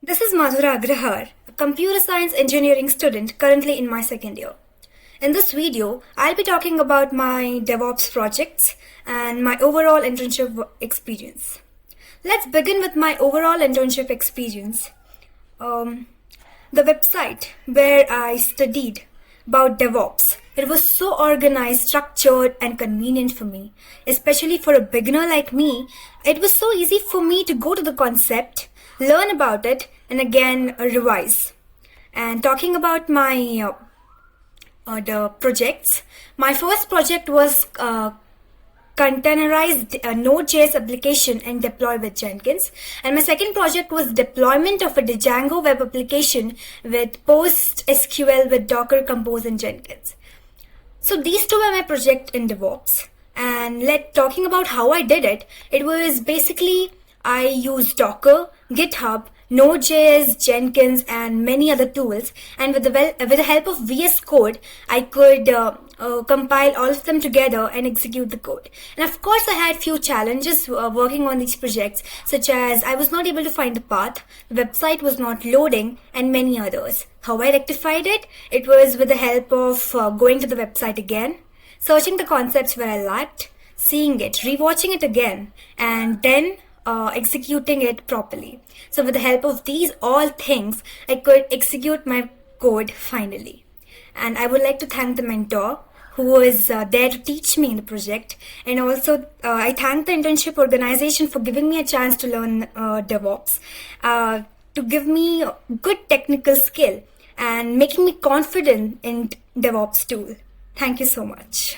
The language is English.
This is Madhura Agrahar, a computer science engineering student currently in my second year. In this video, I'll be talking about my DevOps projects and my overall internship experience. Let's begin with my overall internship experience. The website where I studied about DevOps, it was so organized, structured, and convenient for me. Especially for a beginner like me, it was so easy for me to go to the concept, learn about it, and again revise. And talking about my the projects, my first project was containerized Node.js application and deploy with Jenkins. And my second project was deployment of a Django web application with PostgreSQL with Docker Compose and Jenkins. So these two were my project in DevOps. And talking about how I did it, it was basically I used Docker, GitHub, Node.js, Jenkins, and many other tools. And with the help of VS Code, I could compile all of them together and execute the code. And of course, I had few challenges working on these projects, such as I was not able to find the path, the website was not loading, and many others. How I rectified it? It was with the help of going to the website again, searching the concepts where I lacked, seeing it, rewatching it again, and then executing it properly. So with the help of these all things, I could execute my code finally. And I would like to thank the mentor who was there to teach me in the project. And also I thank the internship organization for giving me a chance to learn DevOps, to give me good technical skill and making me confident in DevOps tool. Thank you so much.